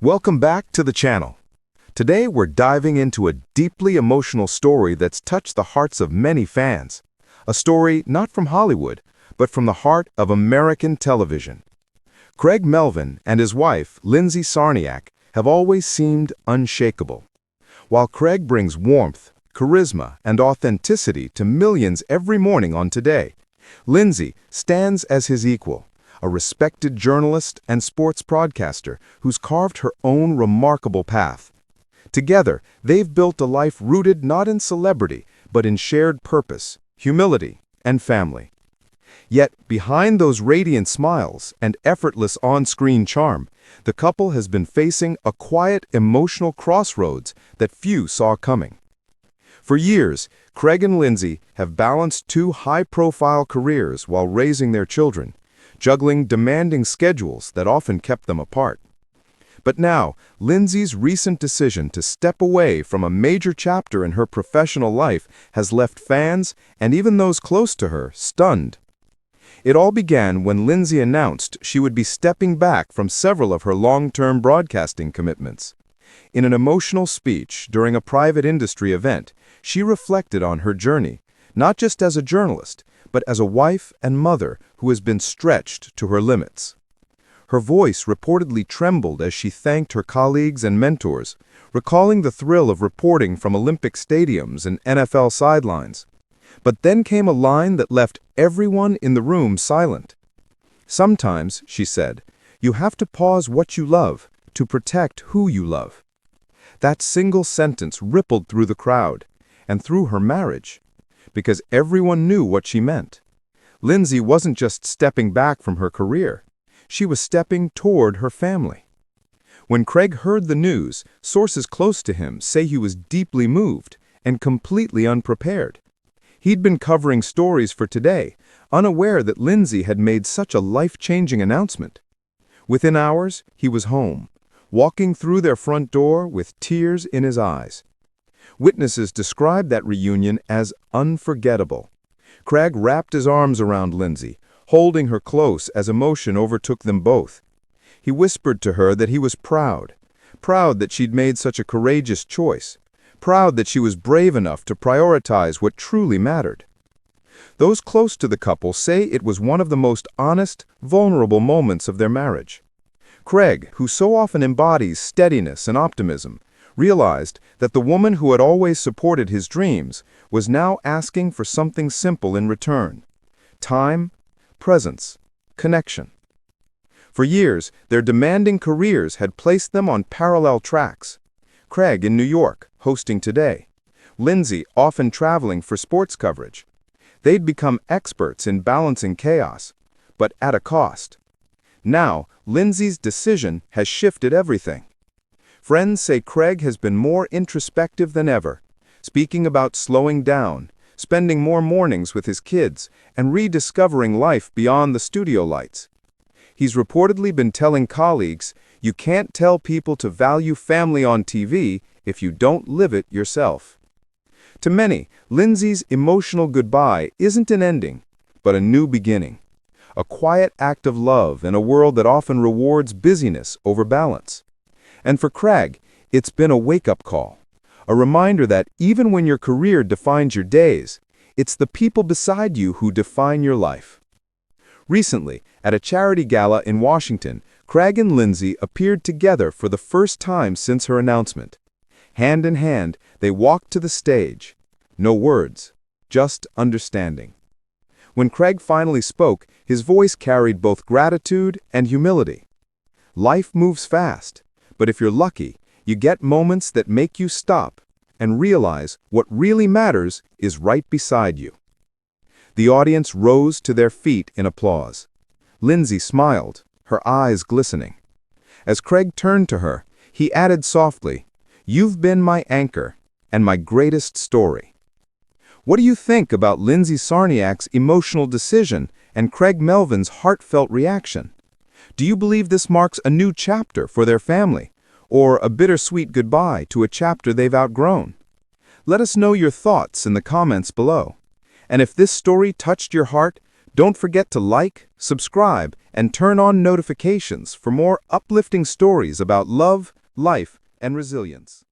Welcome back to the channel. Today we're diving into a deeply emotional story that's touched the hearts of many fans. A story not from Hollywood, but from the heart of American television. Craig Melvin and his wife, Lindsay Czarniak, have always seemed unshakable. While Craig brings warmth, charisma, and authenticity to millions every morning on Today, Lindsay stands as his equal, a respected journalist and sports broadcaster who's carved her own remarkable path. Together, they've built a life rooted not in celebrity, but in shared purpose, humility, and family. Yet, behind those radiant smiles and effortless on-screen charm, the couple has been facing a quiet, emotional crossroads that few saw coming. For years, Craig and Lindsay have balanced two high-profile careers while raising their children, juggling demanding schedules that often kept them apart. But now, Lindsay's recent decision to step away from a major chapter in her professional life has left fans, and even those close to her, stunned. It all began when Lindsay announced she would be stepping back from several of her long-term broadcasting commitments. In an emotional speech during a private industry event, she reflected on her journey, not just as a journalist, but as a wife and mother who has been stretched to her limits. Her voice reportedly trembled as she thanked her colleagues and mentors, recalling the thrill of reporting from Olympic stadiums and NFL sidelines. But then came a line that left everyone in the room silent. "Sometimes," she said, "you have to pause what you love to protect who you love." That single sentence rippled through the crowd, and through her marriage, because everyone knew what she meant. Lindsay wasn't just stepping back from her career. She was stepping toward her family. When Craig heard the news, sources close to him say he was deeply moved and completely unprepared. He'd been covering stories for Today, unaware that Lindsay had made such a life-changing announcement. Within hours, he was home, walking through their front door with tears in his eyes. Witnesses described that reunion as unforgettable. Craig wrapped his arms around Lindsay, holding her close as emotion overtook them both. He whispered to her that he was proud that she'd made such a courageous choice, proud that she was brave enough to prioritize what truly mattered. Those close to the couple say it was one of the most honest, vulnerable moments of their marriage. Craig, who so often embodies steadiness and optimism, realized that the woman who had always supported his dreams was now asking for something simple in return: time, presence, connection. For years, their demanding careers had placed them on parallel tracks. Craig in New York, hosting Today. Lindsay often traveling for sports coverage. They'd become experts in balancing chaos, but at a cost. Now, Lindsay's decision has shifted everything. Friends say Craig has been more introspective than ever, speaking about slowing down, spending more mornings with his kids, and rediscovering life beyond the studio lights. He's reportedly been telling colleagues, "You can't tell people to value family on TV if you don't live it yourself." To many, Lindsay's emotional goodbye isn't an ending, but a new beginning. A quiet act of love in a world that often rewards busyness over balance. And for Craig, it's been a wake-up call. A reminder that even when your career defines your days, it's the people beside you who define your life. Recently, at a charity gala in Washington, Craig and Lindsay appeared together for the first time since her announcement. Hand in hand, they walked to the stage. No words, just understanding. When Craig finally spoke, his voice carried both gratitude and humility. Life moves fast, but if you're lucky, you get moments that make you stop and realize what really matters is right beside you. The audience rose to their feet in applause. Lindsay smiled, her eyes glistening. As Craig turned to her, he added softly, "You've been my anchor and my greatest story." What do you think about Lindsay Czarniak's emotional decision and Craig Melvin's heartfelt reaction? Do you believe this marks a new chapter for their family, or a bittersweet goodbye to a chapter they've outgrown? Let us know your thoughts in the comments below. And if this story touched your heart, Don't forget to like, subscribe, and turn on notifications for more uplifting stories about love, life, and resilience.